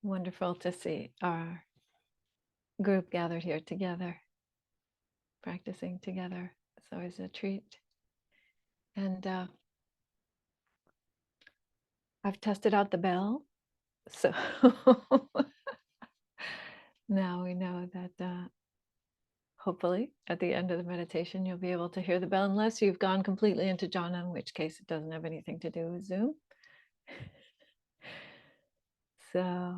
Wonderful to see our group gathered here together, practicing together. It's always a treat. And I've tested out the bell. So now we know that hopefully at the end of the meditation, you'll be able to hear the bell unless you've gone completely into jhana, in which case it doesn't have anything to do with Zoom. So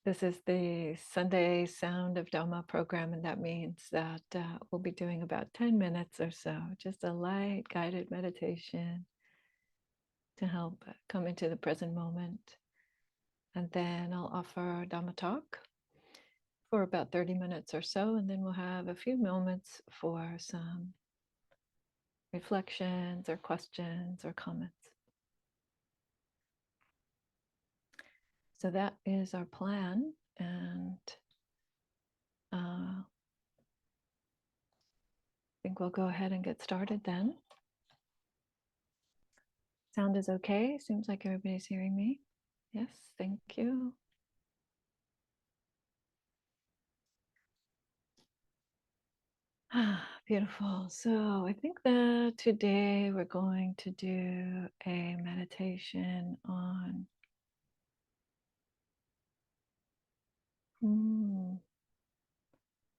this is the Sunday Sound of Dhamma program, and that means that we'll be doing about 10 minutes or so, just a light guided meditation to help come into the present moment. And then I'll offer Dhamma talk for about 30 minutes or so, and then we'll have a few moments for some reflections or questions or comments. So that is our plan, and I think we'll go ahead and get started then. Sound is okay? Seems like everybody's hearing me. Yes, thank you. Beautiful. So I think that today we're going to do a meditation on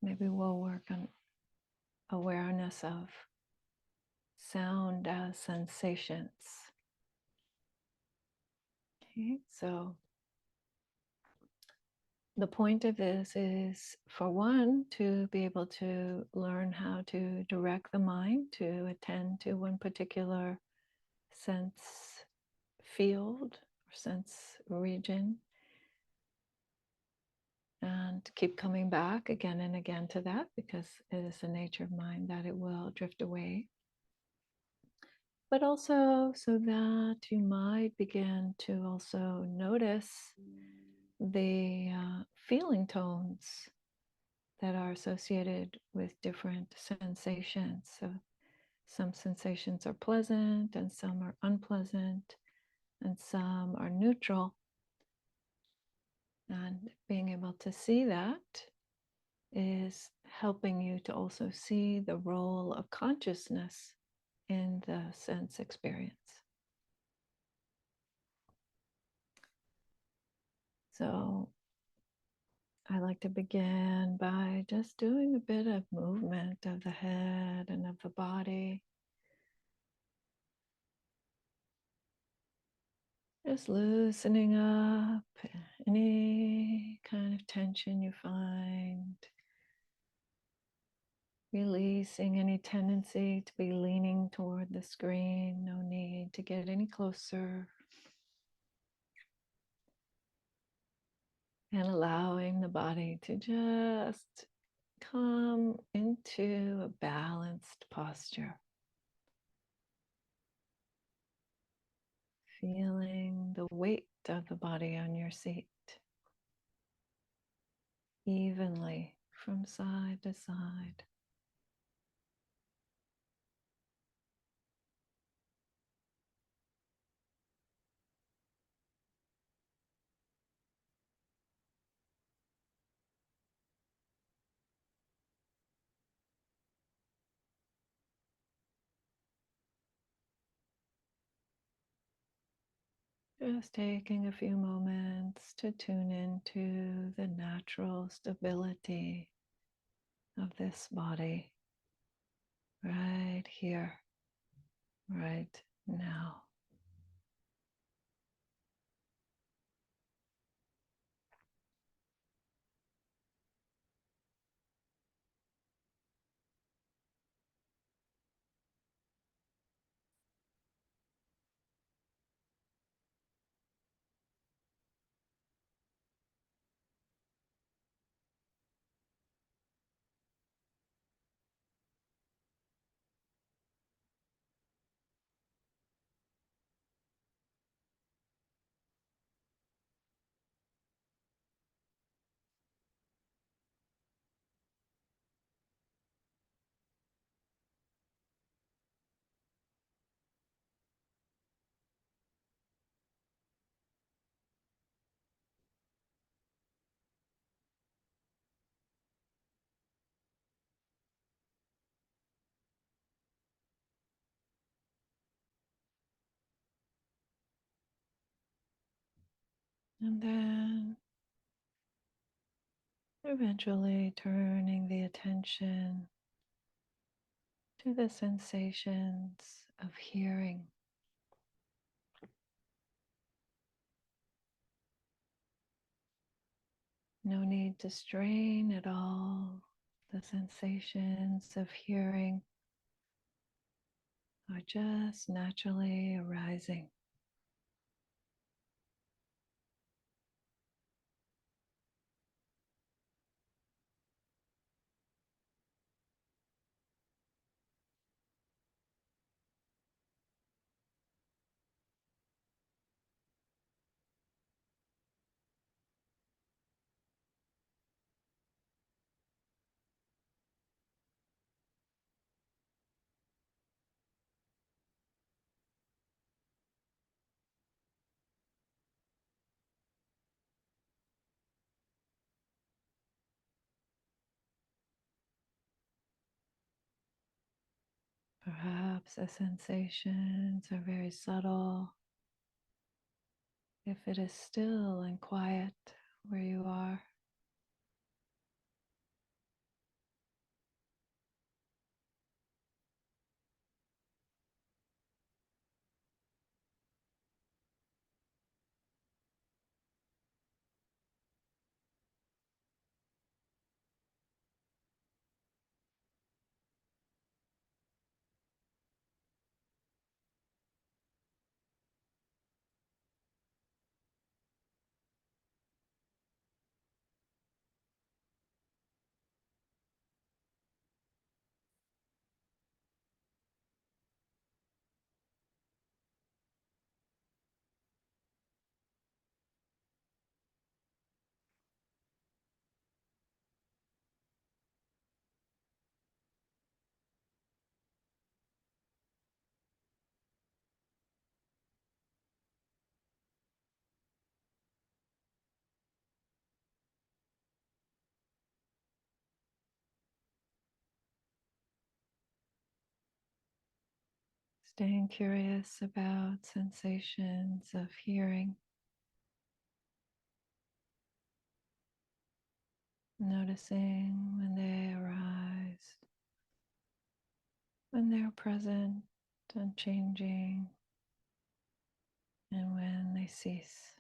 maybe we'll work on awareness of sound as sensations. Okay, so the point of this is, for one, to be able to learn how to direct the mind to attend to one particular sense field or sense region, and keep coming back again and again to that, because it is the nature of mind that it will drift away. But also so that you might begin to also notice the feeling tones that are associated with different sensations. So some sensations are pleasant and some are unpleasant and some are neutral. And being able to see that is helping you to also see the role of consciousness in the sense experience. So I like to begin by just doing a bit of movement of the head and of the body. Just loosening up any kind of tension you find. Releasing any tendency to be leaning toward the screen. No need to get any closer. And allowing the body to just come into a balanced posture. Feeling the weight of the body on your seat evenly from side to side. Just taking a few moments to tune into the natural stability of this body right here, right now. And then eventually turning the attention to the sensations of hearing. No need to strain at all. The sensations of hearing are just naturally arising. Perhaps the sensations are very subtle. If it is still and quiet where you are, staying curious about sensations of hearing, noticing when they arise, when they're present and changing, and when they cease.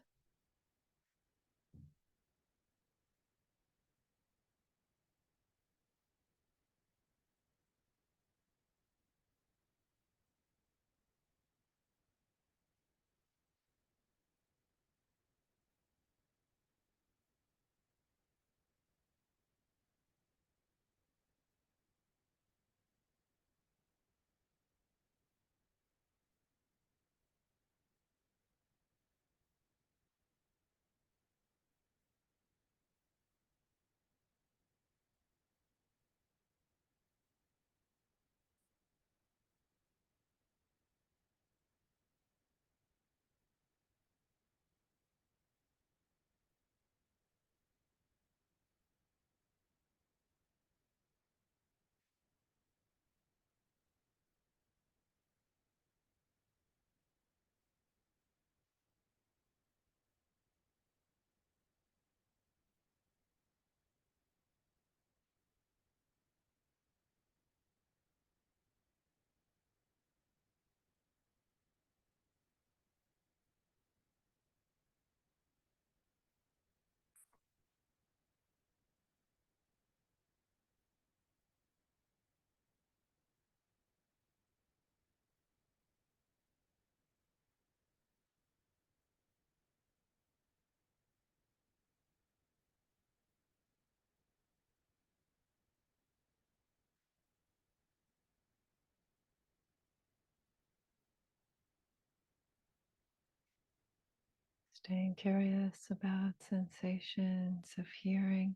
Staying curious about sensations of hearing,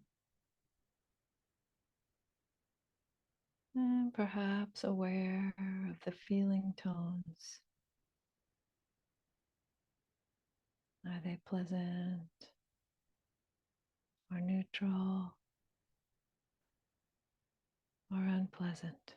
and perhaps aware of the feeling tones. Are they pleasant or neutral or unpleasant?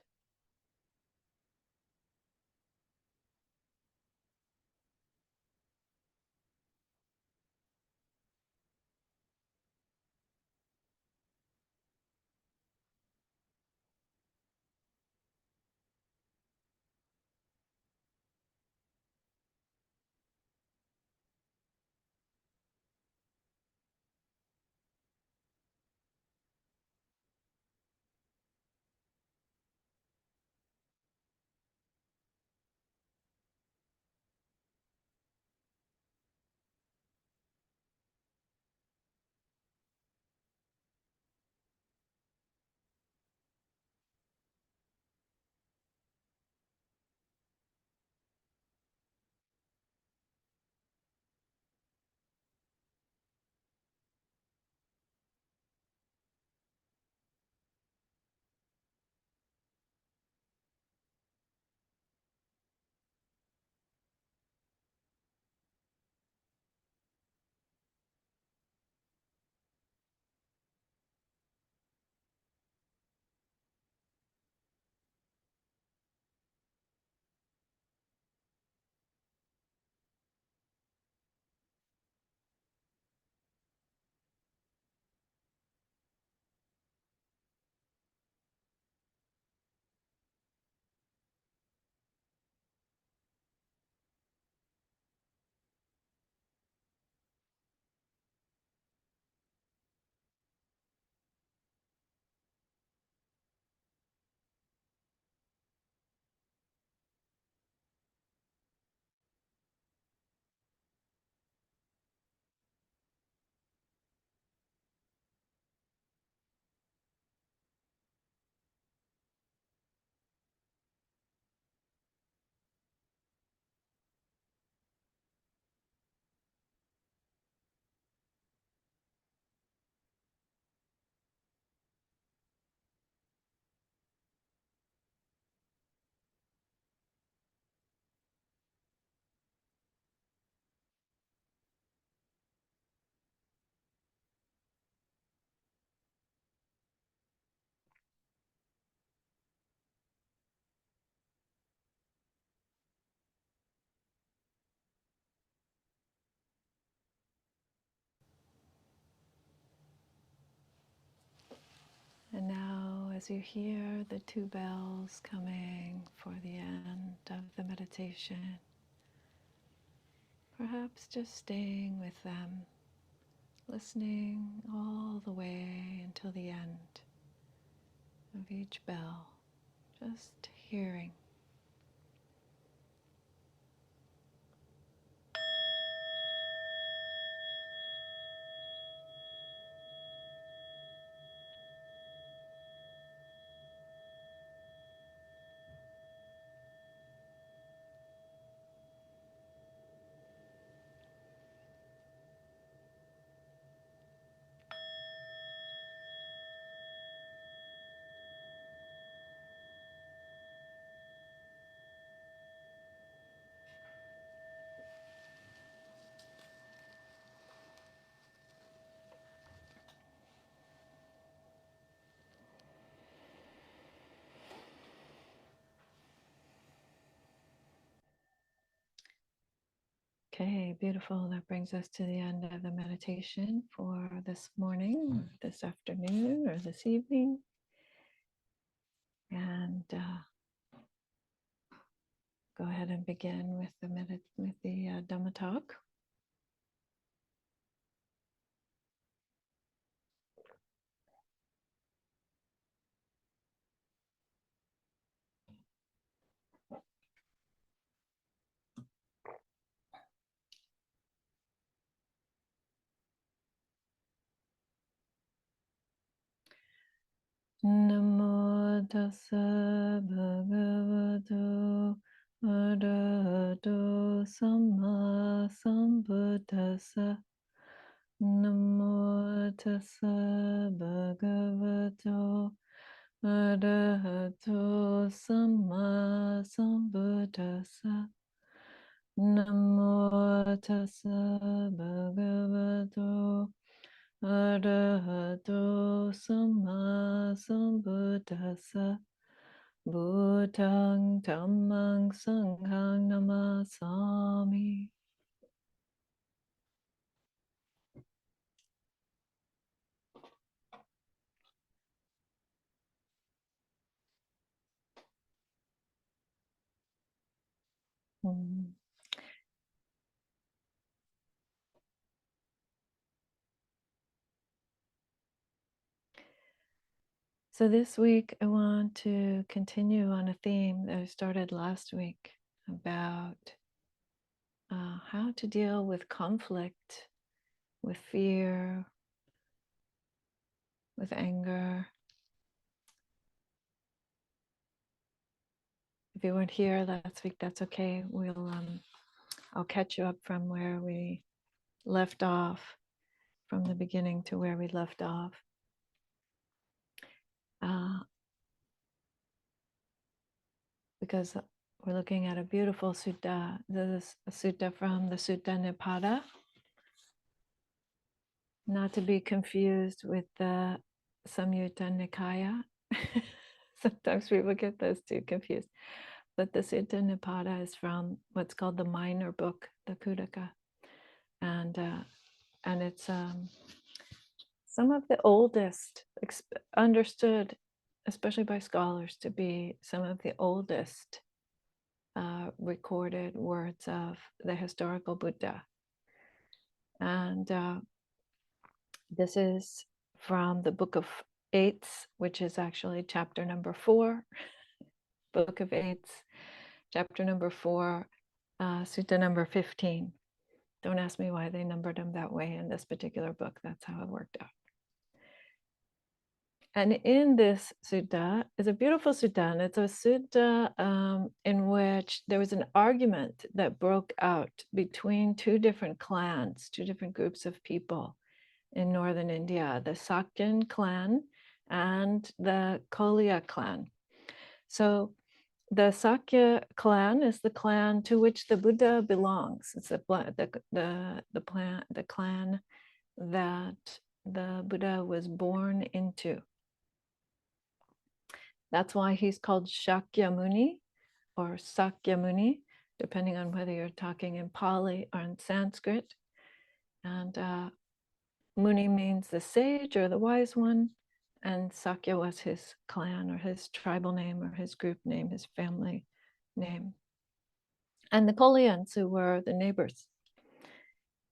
as you hear the two bells coming for the end of the meditation, perhaps just staying with them, listening all the way until the end of each bell, just hearing. Okay, beautiful. That brings us to the end of the meditation for this morning, or this afternoon, or this evening. And go ahead and begin with the Dhamma talk. Namo tassa bhagavato arahato samma sambuddhassa. Namo tassa bhagavato arahato samma sambuddhassa. Namo tassa bhagavato arahato samma sambuddhassa. Bhutang dhammang sanghang namasami. So this week I want to continue on a theme that I started last week about how to deal with conflict, with fear, with anger. If you weren't here last week, that's okay. I'll catch you up from where we left off, from the beginning to where we left off. Because we're looking at a beautiful sutta. This is a sutta from the Sutta Nipada, not to be confused with the Samyutta Nikaya. Sometimes people get those two confused. But the Sutta Nipada is from what's called the minor book, the Khuddaka. And it's some of the oldest, understood, especially by scholars, to be some of the oldest recorded words of the historical Buddha. And this is from the Book of Eights, which is actually chapter number 4, Book of Eights, chapter number 4, Sutta number 15. Don't ask me why they numbered them that way in this particular book. That's how it worked out. And in this sutta is a beautiful sutta, and it's a sutta in which there was an argument that broke out between two different clans, two different groups of people in northern India, the Sakyan clan and the Kolya clan. So the Sakya clan is the clan to which the Buddha belongs. It's the clan that the Buddha was born into. That's why he's called Shakyamuni or Sakyamuni, depending on whether you're talking in Pali or in Sanskrit. And Muni means the sage or the wise one, And Sakya was his clan or his tribal name or his group name, his family name. And the Kolyans, who were the neighbors.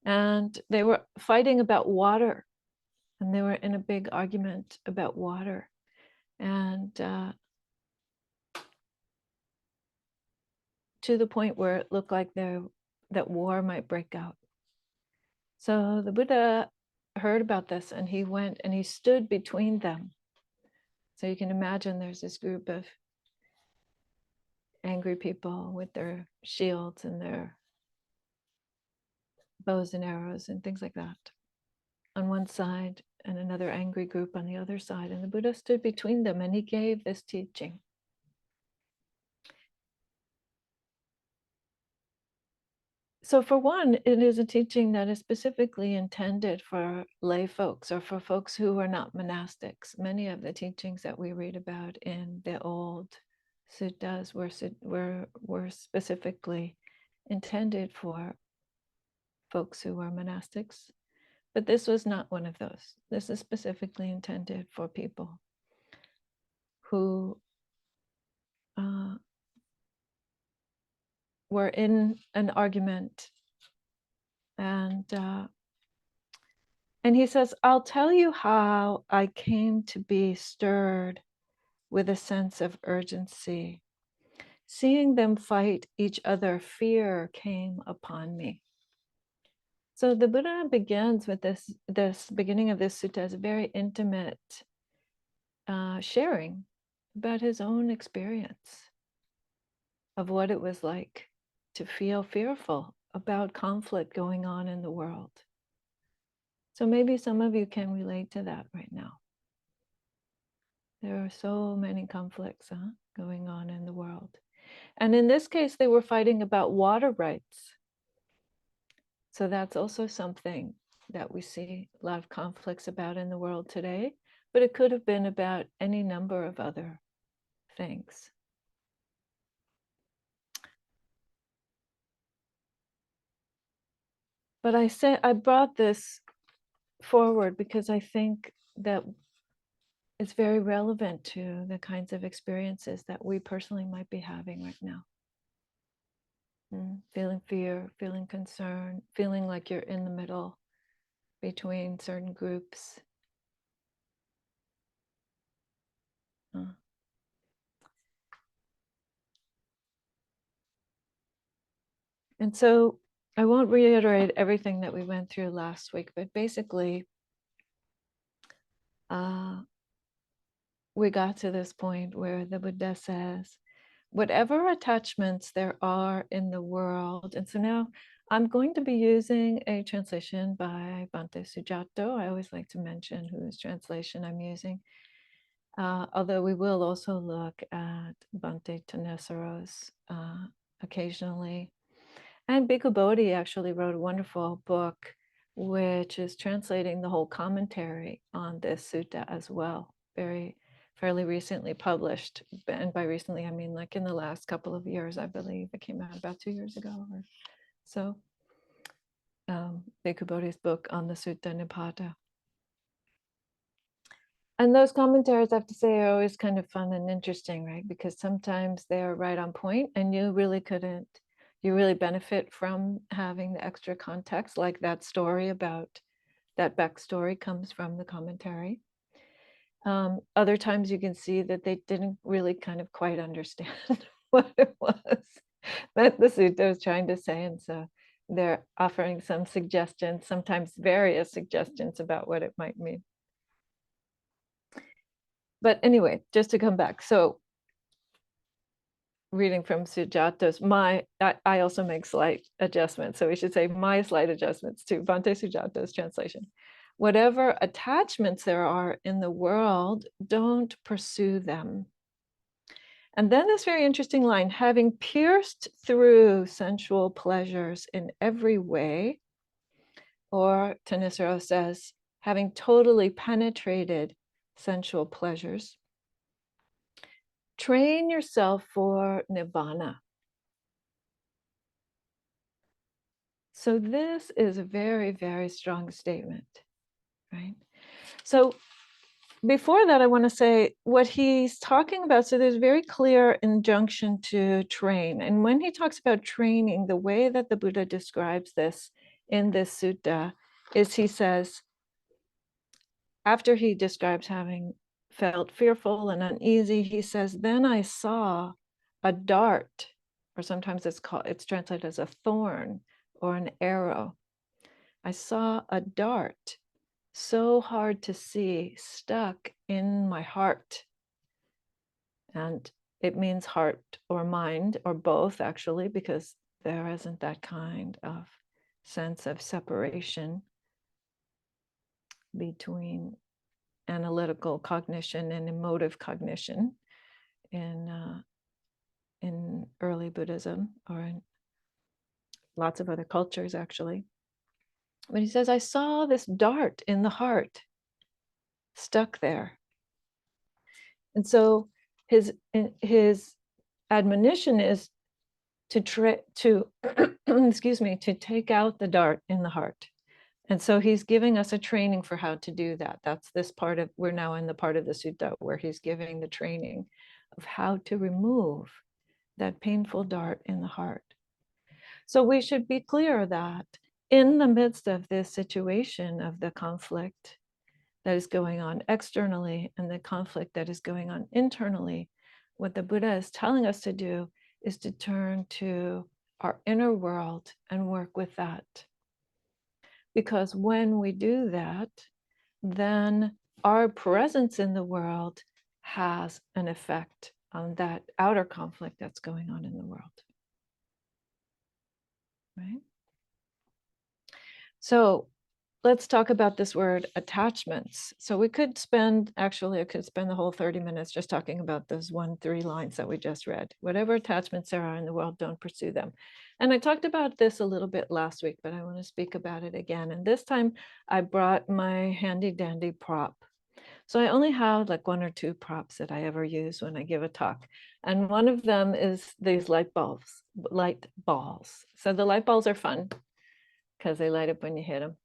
And they were fighting about water. And they were in a big argument about water. And to the point where it looked like that war might break out. So the Buddha heard about this, and he went and he stood between them. So you can imagine there's this group of angry people with their shields and their bows and arrows and things like that on one side, and another angry group on the other side. And the Buddha stood between them, and he gave this teaching. So for one, it is a teaching that is specifically intended for lay folks or for folks who are not monastics. Many of the teachings that we read about in the old suttas were specifically intended for folks who were monastics. But this was not one of those. This is specifically intended for people who were in an argument. And he says, I'll tell you how I came to be stirred with a sense of urgency. Seeing them fight each other, fear came upon me. So the Buddha begins with this beginning of this sutta as a very intimate sharing about his own experience of what it was like to feel fearful about conflict going on in the world. So maybe some of you can relate to that right now. There are so many conflicts going on in the world. And in this case, they were fighting about water rights. So that's also something that we see a lot of conflicts about in the world today, but it could have been about any number of other things. But I brought this forward because I think that it's very relevant to the kinds of experiences that we personally might be having right now. Feeling fear, feeling concern, feeling like you're in the middle between certain groups. And so I won't reiterate everything that we went through last week, but basically, we got to this point where the Buddha says, whatever attachments there are in the world. And so now I'm going to be using a translation by Bhante Sujato. I always like to mention whose translation I'm using. Although we will also look at Bhante Tanesaro's occasionally. And Bhikkhu Bodhi actually wrote a wonderful book, which is translating the whole commentary on this sutta as well. Fairly recently published. And by recently, I mean like in the last couple of years, I believe. It came out about 2 years ago or so. Bhikkhu Bodhi's book on the Sutta Nipata. And those commentaries, I have to say, are always kind of fun and interesting, right? Because sometimes they're right on point and you really benefit from having the extra context, like that story about that backstory comes from the commentary. Other times you can see that they didn't really kind of quite understand what it was that the sutta was trying to say. And so they're offering some suggestions, sometimes various suggestions about what it might mean. But anyway, just to come back. So reading from Sujato's, I also make slight adjustments. So we should say my slight adjustments to Bhante Sujato's translation. Whatever attachments there are in the world, don't pursue them. And then this very interesting line, having pierced through sensual pleasures in every way, or Thanissaro says, having totally penetrated sensual pleasures, train yourself for nibbana. So this is a very, very strong statement, right? So before that, I want to say what he's talking about. So there's very clear injunction to train. And when he talks about training, the way that the Buddha describes this in this sutta is he says, after he describes having felt fearful and uneasy, he says, then I saw a dart, or sometimes it's translated as a thorn or an arrow. I saw a dart so hard to see stuck in my heart. And it means heart or mind or both, actually, because there isn't that kind of sense of separation between analytical cognition and emotive cognition in early Buddhism, or in lots of other cultures, actually. But he says, I saw this dart in the heart stuck there. And so his admonition is to excuse me, to take out the dart in the heart. And so he's giving us a training for how to do that. That's this part of, we're now in the part of the sutta where he's giving the training of how to remove that painful dart in the heart. So we should be clear that in the midst of this situation of the conflict that is going on externally and the conflict that is going on internally, what the Buddha is telling us to do is to turn to our inner world and work with that. Because when we do that, then our presence in the world has an effect on that outer conflict that's going on in the world. Right? So let's talk about this word attachments. So we could spend, actually, I could spend the whole 30 minutes just talking about those 3 lines that we just read. Whatever attachments there are in the world, don't pursue them. And I talked about this a little bit last week, but I want to speak about it again. And this time I brought my handy dandy prop. So I only have like 1 or 2 props that I ever use when I give a talk. And one of them is these light balls. So the light balls are fun because they light up when you hit them.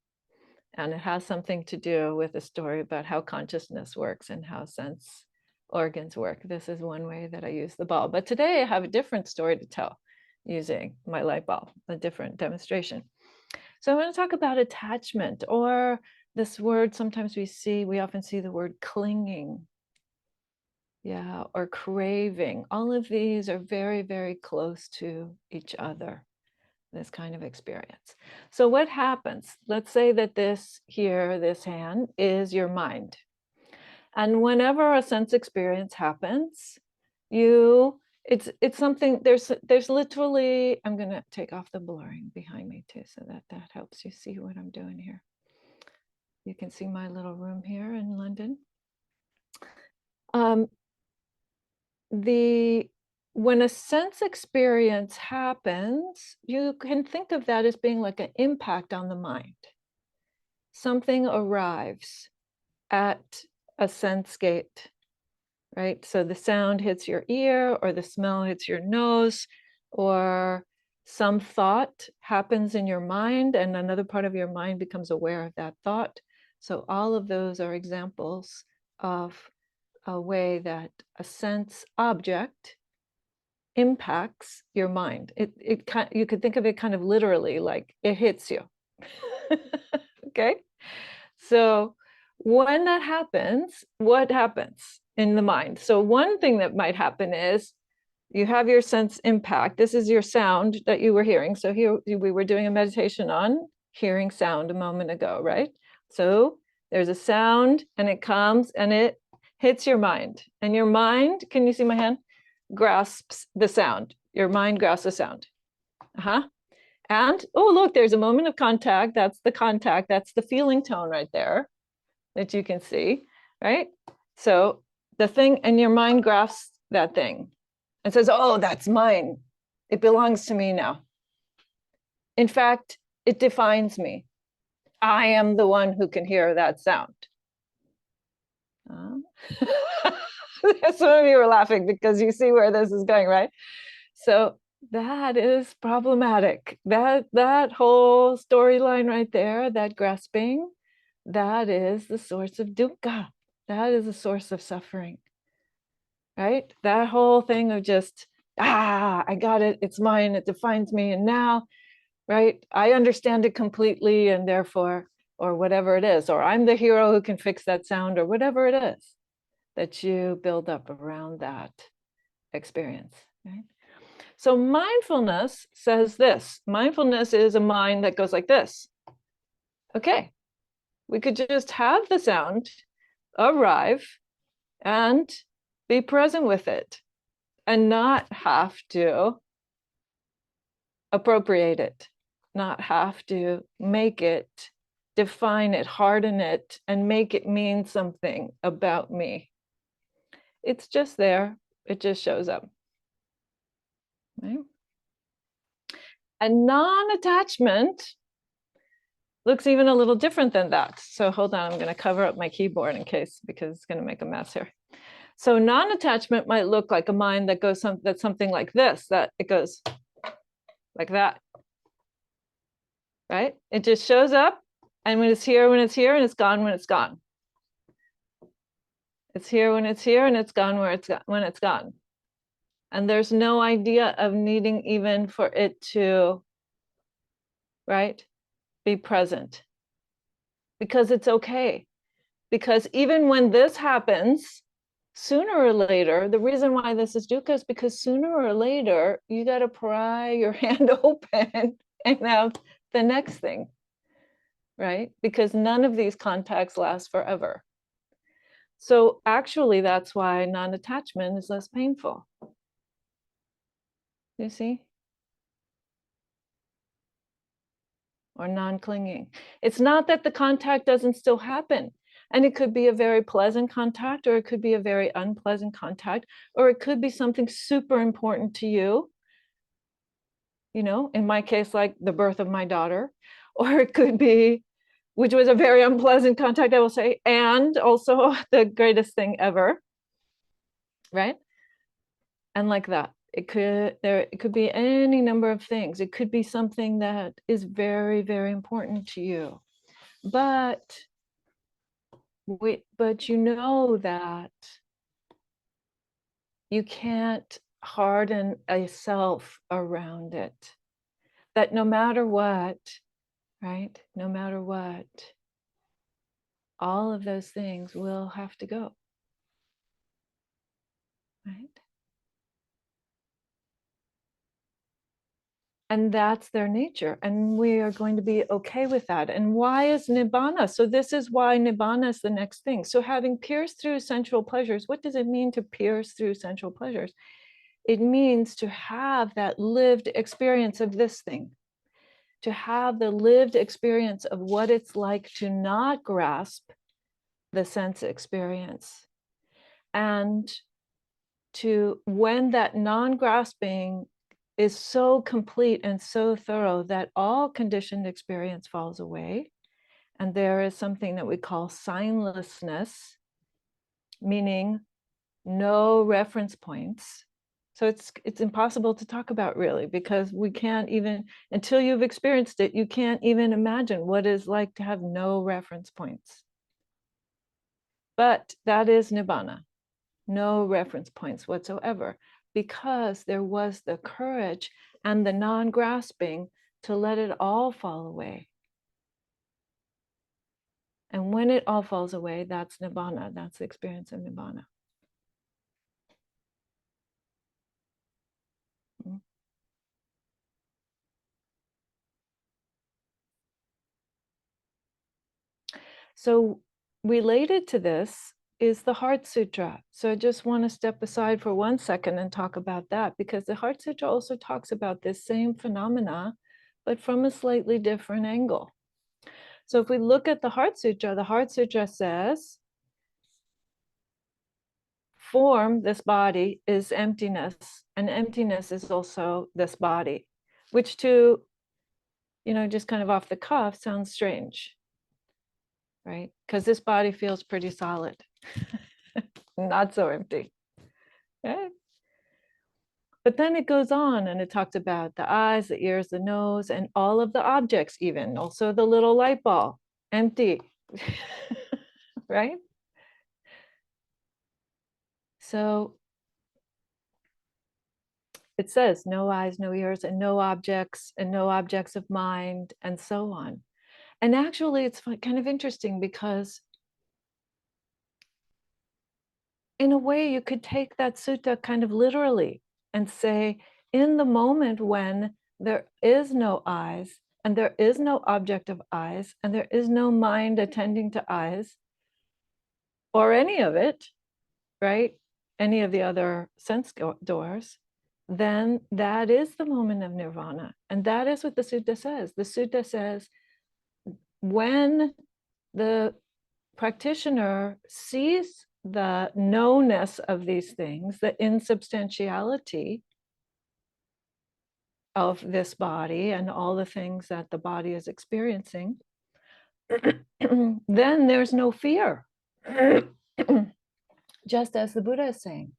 And it has something to do with a story about how consciousness works and how sense organs work. This is one way that I use the ball. But today I have a different story to tell using my light bulb, a different demonstration. So I want to talk about attachment, or this word sometimes we often see the word clinging. Yeah, or craving. All of these are very, very close to each other, this kind of experience. So what happens? Let's say that this hand is your mind. And whenever a sense experience happens, it's something, there's literally, I'm going to take off the blurring behind me too, so that helps you see what I'm doing here. You can see my little room here in London. When a sense experience happens, you can think of that as being like an impact on the mind. Something arrives at a sense gate, right? So the sound hits your ear, or the smell hits your nose, or some thought happens in your mind and another part of your mind becomes aware of that thought. So all of those are examples of a way that a sense object impacts your mind. You could think of it kind of literally, like it hits you. Okay, so when that happens, what happens in the mind? So one thing that might happen is you have your sense impact. This is your sound that you were hearing. So here we were doing a meditation on hearing sound a moment ago, right? So there's a sound and it comes and it hits your mind. And your mind, can you see my hand? Grasps the sound. Your mind grasps the sound. And, oh, look, there's a moment of contact. That's the contact. That's the feeling tone right there that you can see, right? So the thing, and your mind grasps that thing and says, oh, that's mine. It belongs to me now. In fact, it defines me. I am the one who can hear that sound. Some of you are laughing because you see where this is going, right? So that is problematic. That whole storyline right there, that grasping, that is the source of dukkha. That is a source of suffering, right? That whole thing of just, I got it, it's mine, it defines me, and now, right, I understand it completely, and therefore, or whatever it is, or I'm the hero who can fix that sound, or whatever it is that you build up around that experience, right? So mindfulness says this. Mindfulness is a mind that goes like this. Okay, we could just have the sound arrive and be present with it and not have to appropriate it, not have to make it, define it, harden it, and make it mean something about me. It's just there. It just shows up. Right? And non-attachment looks even a little different than that. So hold on, I'm going to cover up my keyboard in case, because it's going to make a mess here. So non-attachment might look like a mind that goes that's something like this, that it goes like that, right? It just shows up, and when it's here, and it's gone when it's gone. It's here when it's here, and it's gone when it's gone. And there's no idea of needing even for it to, right, be present. Because it's okay. Because even when this happens, sooner or later, the reason why this is dukkha is because sooner or later, you got to pry your hand open and have the next thing, right? Because none of these contacts last forever. So actually, that's why non-attachment is less painful. You see? Or non-clinging. It's not that the contact doesn't still happen. And it could be a very pleasant contact, or it could be a very unpleasant contact, or it could be something super important to you. You know, in my case, like the birth of my daughter, or it could be, which was a very unpleasant contact, I will say, and also the greatest thing ever, right? And like that. It could be any number of things. It could be something that is very, very important to you. But you know that you can't harden a self around it. That no matter what, right? No matter what, all of those things will have to go. Right? And that's their nature. And we are going to be okay with that. And why is nibbana? So this is why nibbana is the next thing. So having pierced through sensual pleasures, what does it mean to pierce through sensual pleasures? It means to have that lived experience of this thing, to have the lived experience of what it's like to not grasp the sense experience. And to, when that non-grasping is so complete and so thorough that all conditioned experience falls away, and there is something that we call signlessness, meaning no reference points. So it's impossible to talk about, really, because we can't even, until you've experienced it, you can't even imagine what it's like to have no reference points. But that is nibbana, no reference points whatsoever, because there was the courage and the non-grasping to let it all fall away. And when it all falls away, that's nibbana, that's the experience of nibbana. So related to this is the Heart Sutra. So I just want to step aside for 1 second and talk about that, because the Heart Sutra also talks about this same phenomena, but from a slightly different angle. So if we look at the Heart Sutra says, form, this body, is emptiness, and emptiness is also this body, which to, just kind of off the cuff sounds strange, right? Because this body feels pretty solid, not so empty, right? But then it goes on and it talks about the eyes, the ears, the nose, and all of the objects, even also the little light ball, empty, right? So it says no eyes, no ears, and no objects of mind, and so on. And actually, it's kind of interesting because in a way, you could take that sutta kind of literally and say, in the moment when there is no eyes, and there is no object of eyes, and there is no mind attending to eyes, or any of it, right? Any of the other sense doors, then that is the moment of nirvana. And that is what the sutta says. The sutta says, when the practitioner sees the knownness of these things, the insubstantiality of this body and all the things that the body is experiencing, then there's no fear. Just as the Buddha is saying,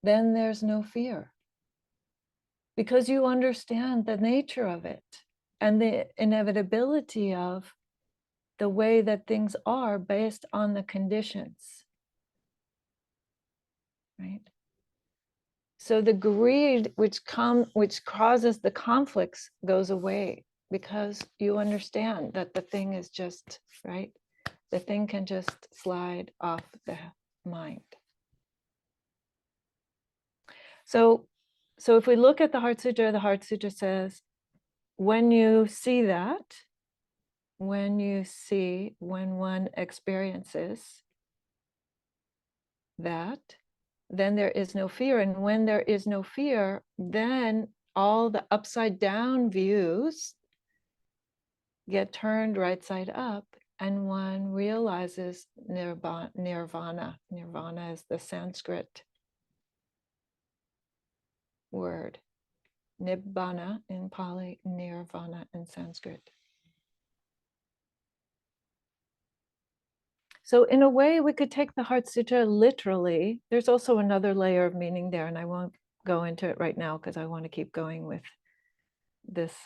then there's no fear. Because you understand the nature of it and the inevitability of the way that things are based on the conditions, right? So the greed which causes the conflicts goes away because you understand that the thing is just, right? The thing can just slide off the mind. So if we look at the Heart Sutra says, when you see that, when one experiences that, then there is no fear. And when there is no fear, then all the upside down views get turned right side up, and one realizes nirvana. Nirvana is the Sanskrit word. Nibbana in Pali, nirvana in Sanskrit. So in a way, we could take the Heart Sutra literally. There's also another layer of meaning there, and I won't go into it right now because I want to keep going with this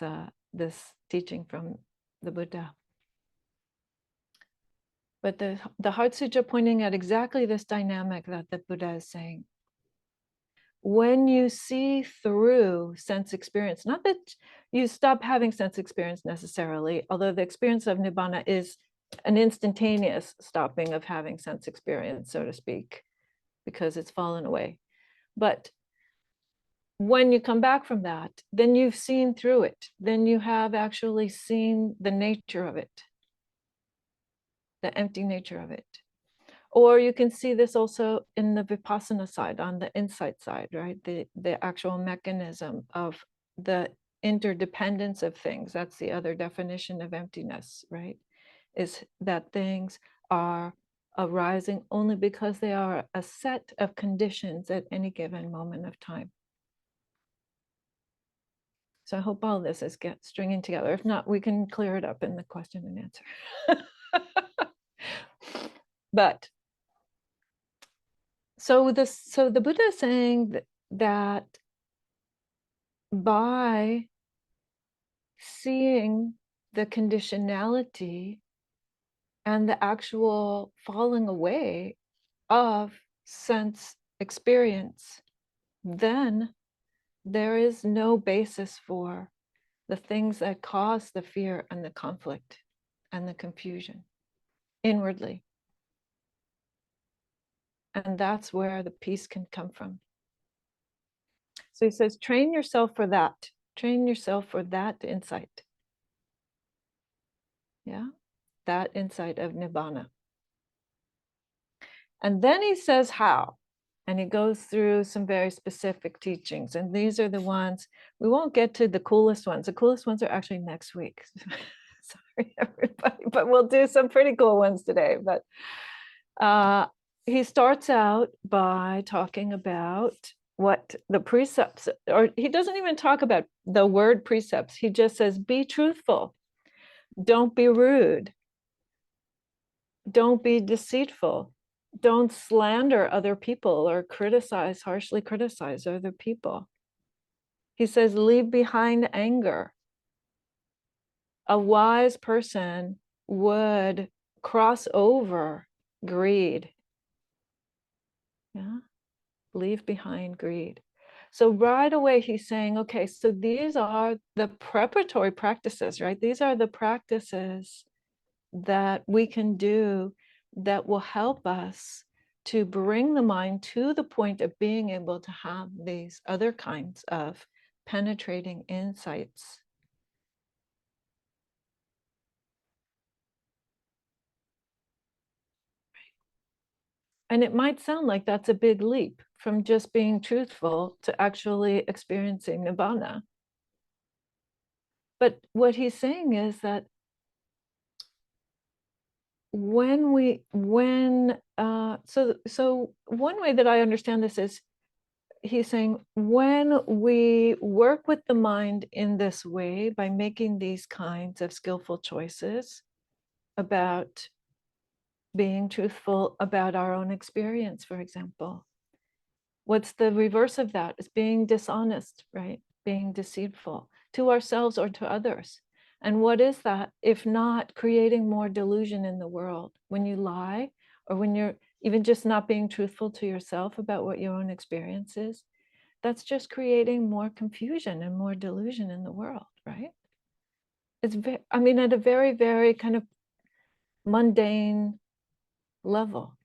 teaching from the Buddha. But the Heart Sutra pointing at exactly this dynamic that the Buddha is saying. When you see through sense experience, not that you stop having sense experience necessarily, although the experience of Nibbana is an instantaneous stopping of having sense experience, so to speak, because it's fallen away. But when you come back from that, then you've seen through it. Then you have actually seen the nature of it, the empty nature of it. Or you can see this also in the vipassana side, on the insight side, right? The actual mechanism of the interdependence of things. That's the other definition of emptiness, right? Is that things are arising only because they are a set of conditions at any given moment of time. So I hope all this is stringing together. If not, we can clear it up in the question and answer. But so the Buddha is saying that by seeing the conditionality and the actual falling away of sense experience, then there is no basis for the things that cause the fear and the conflict and the confusion inwardly. And that's where the peace can come from. So he says, train yourself for that. Train yourself for that insight. Yeah, that insight of Nibbana. And then he says how. And he goes through some very specific teachings. And these are the ones, we won't get to the coolest ones. The coolest ones are actually next week. Sorry, everybody, but we'll do some pretty cool ones today. But he starts out by talking about what the precepts, or he doesn't even talk about the word precepts. He just says, be truthful. Don't be rude. Don't be deceitful. Don't slander other people or harshly criticize other people. He says, leave behind anger. A wise person would cross over greed. Yeah. Leave behind greed. So right away he's saying, okay, so these are the preparatory practices, right? These are the practices that we can do that will help us to bring the mind to the point of being able to have these other kinds of penetrating insights. And it might sound like that's a big leap from just being truthful to actually experiencing nirvana. But what he's saying is that so one way that I understand this is he's saying when we work with the mind in this way by making these kinds of skillful choices about being truthful about our own experience, for example, what's the reverse of that? Is being dishonest, right? Being deceitful to ourselves or to others. And what is that if not creating more delusion in the world? When you lie, or when you're even just not being truthful to yourself about what your own experience is, that's just creating more confusion and more delusion in the world, right? I mean, at a very, very kind of mundane level.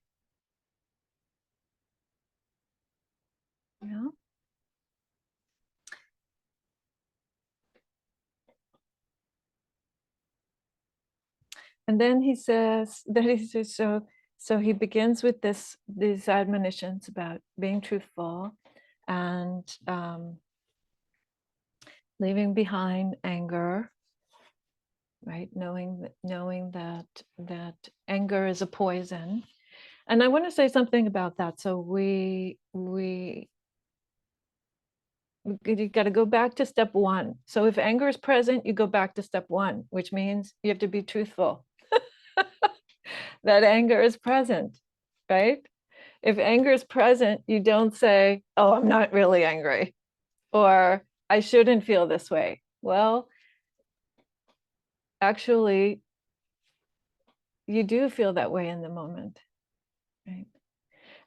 Yeah. And then he says so he begins with these admonitions about being truthful and leaving behind anger, right? Knowing that anger is a poison. And I want to say something about that. So you got to go back to step one. So if anger is present, you go back to step one, which means you have to be truthful that anger is present, right? If anger is present, you don't say, oh, I'm not really angry, or I shouldn't feel this way. Well, actually, you do feel that way in the moment, right?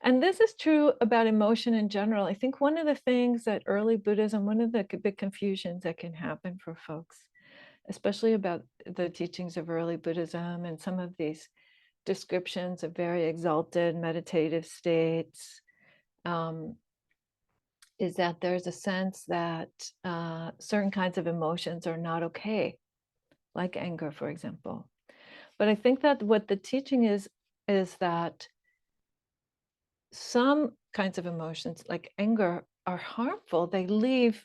And this is true about emotion in general. I think one of the things that early Buddhism, one of the big confusions that can happen for folks, especially about the teachings of early Buddhism and some of these descriptions of very exalted meditative states, is that there's a sense that certain kinds of emotions are not okay, like anger, for example. But I think that what the teaching is that some kinds of emotions, like anger, are harmful. They leave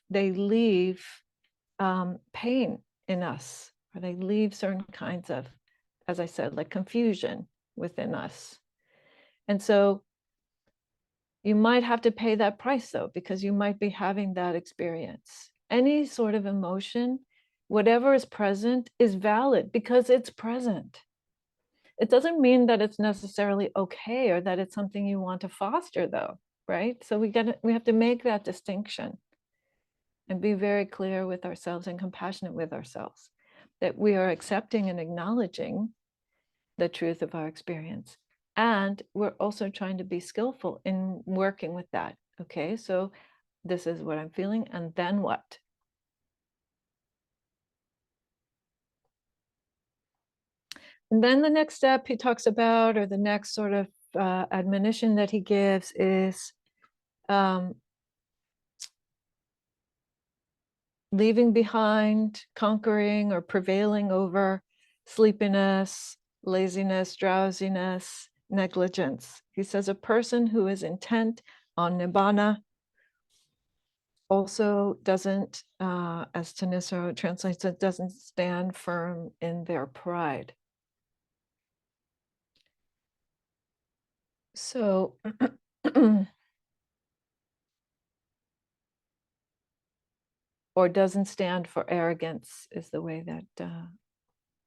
pain in us, or they leave certain kinds of, as I said, like confusion within us. And so you might have to pay that price, though, because you might be having that experience. Any sort of emotion, whatever is present, is valid because it's present. It doesn't mean that it's necessarily okay or that it's something you want to foster, though, right? So we have to make that distinction and be very clear with ourselves and compassionate with ourselves that we are accepting and acknowledging the truth of our experience. And we're also trying to be skillful in working with that. Okay, so this is what I'm feeling, and then what? And then the next step he talks about, or the next sort of admonition that he gives, is leaving behind, conquering, or prevailing over sleepiness, laziness, drowsiness, negligence. He says a person who is intent on nibbana also doesn't, as Taniso translates it, doesn't stand firm in their pride. So, or doesn't stand for arrogance is the way that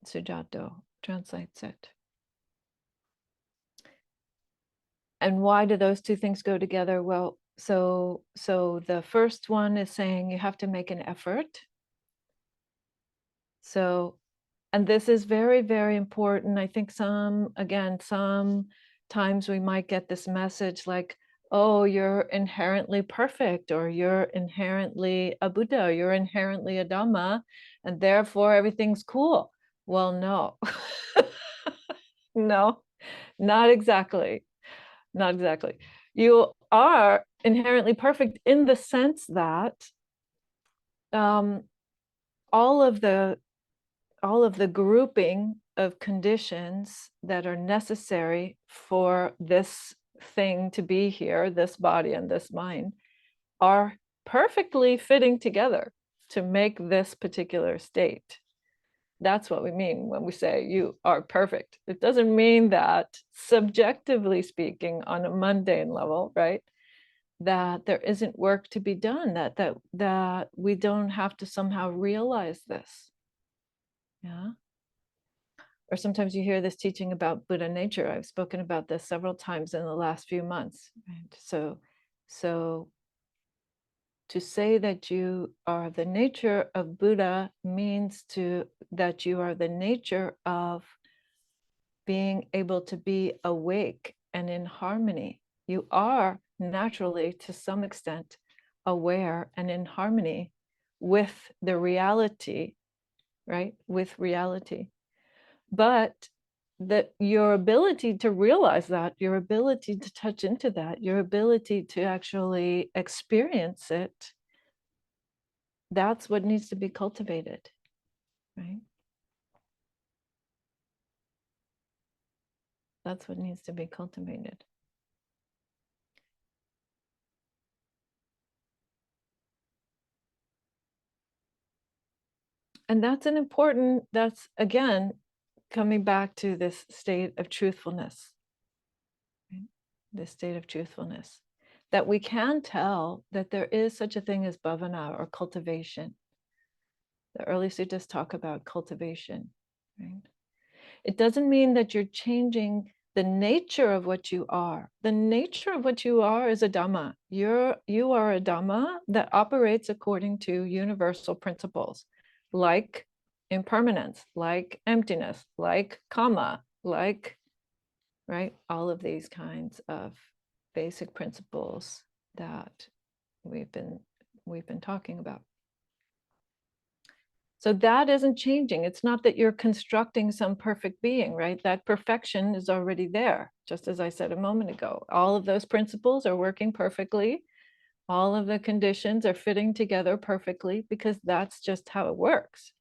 Sujato translates it. And why do those two things go together? Well, so the first one is saying you have to make an effort. So, and this is very, very important. I think sometimes we might get this message like, oh, you're inherently perfect, or you're inherently a Buddha, or you're inherently a Dhamma, and therefore everything's cool. Well, no. No, not exactly. Not exactly. You are inherently perfect in the sense that um, all of the grouping of conditions that are necessary for this thing to be here, this body and this mind, are perfectly fitting together to make this particular state. That's what we mean when we say you are perfect. It doesn't mean that, subjectively speaking, on a mundane level, right, that there isn't work to be done, that we don't have to somehow realize this. Yeah. Or sometimes you hear this teaching about Buddha nature. I've spoken about this several times in the last few months. Right? So to say that you are the nature of Buddha means that you are the nature of being able to be awake and in harmony. You are naturally, to some extent, aware and in harmony with the reality, right? With reality. But that your ability to realize that, your ability to touch into that, your ability to actually experience it, that's what needs to be cultivated, right? That's what needs to be cultivated. And that's again, coming back to this state of truthfulness, right? This state of truthfulness, that we can tell that there is such a thing as bhavana, or cultivation. The early suttas talk about cultivation, right? It doesn't mean that you're changing the nature of what you are. The nature of what you are is a Dhamma. You are a Dhamma that operates according to universal principles, like impermanence, like emptiness, like karma, like, right, all of these kinds of basic principles that we've been talking about. So that isn't changing. It's not that you're constructing some perfect being, right? That perfection is already there. Just as I said a moment ago, all of those principles are working perfectly. All of the conditions are fitting together perfectly, because that's just how it works.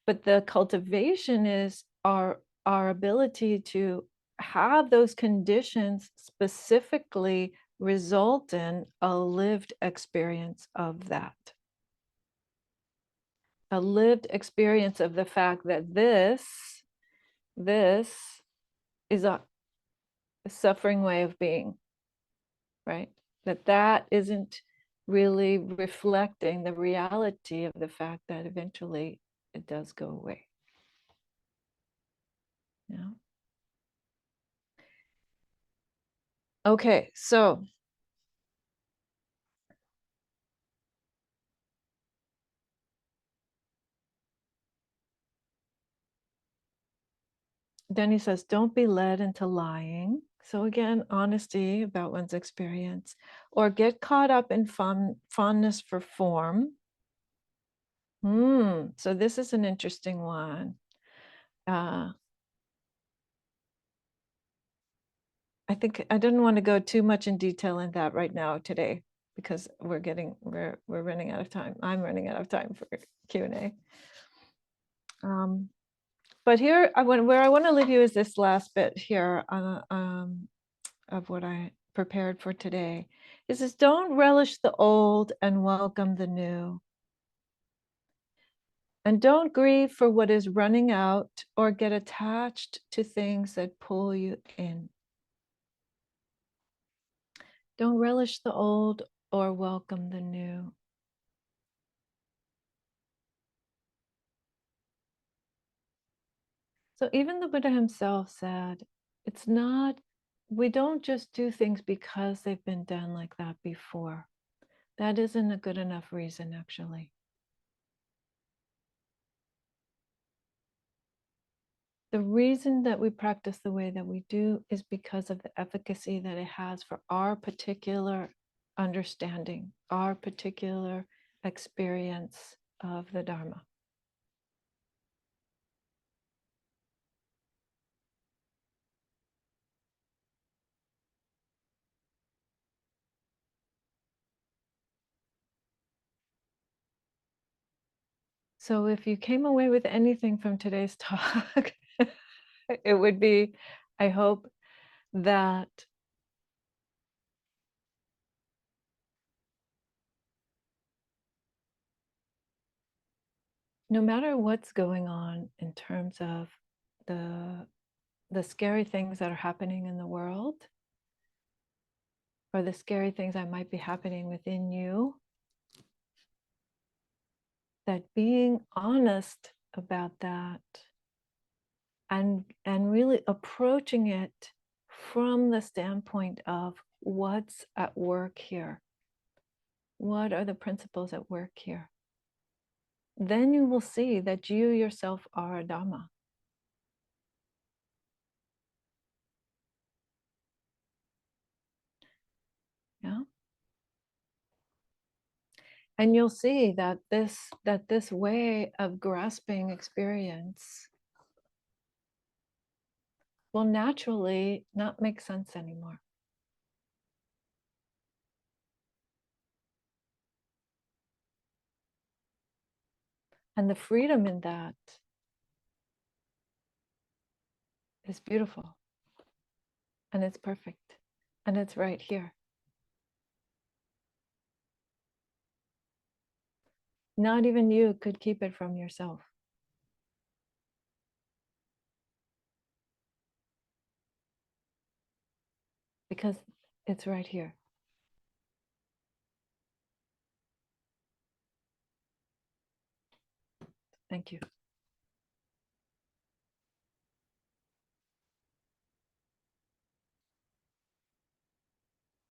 But the cultivation is our ability to have those conditions specifically result in a lived experience of that. A lived experience of the fact that this is a suffering way of being, right? That isn't really reflecting the reality of the fact that eventually it does go away. Yeah. Okay, so then he says, don't be led into lying. So again, honesty about one's experience, or get caught up in fondness for form. So this is an interesting one. I think I didn't want to go too much in detail in that right now today, because we're running out of time. I'm running out of time for Q&A. But here, where I want to leave you is this last bit here of what I prepared for today. It says, don't relish the old and welcome the new. And don't grieve for what is running out, or get attached to things that pull you in. Don't relish the old or welcome the new. So even the Buddha himself said, it's not, we don't just do things because they've been done like that before. That isn't a good enough reason, actually. The reason that we practice the way that we do is because of the efficacy that it has for our particular understanding, our particular experience of the Dharma. So if you came away with anything from today's talk, it would be, I hope, that no matter what's going on in terms of the scary things that are happening in the world, or the scary things that might be happening within you, that being honest about that and really approaching it from the standpoint of what's at work here, what are the principles at work here, then you will see that you yourself are a Dhamma. Yeah. And you'll see that this way of grasping experience will naturally not make sense anymore. And the freedom in that is beautiful. And it's perfect. And it's right here. Not even you could keep it from yourself. Because it's right here. Thank you.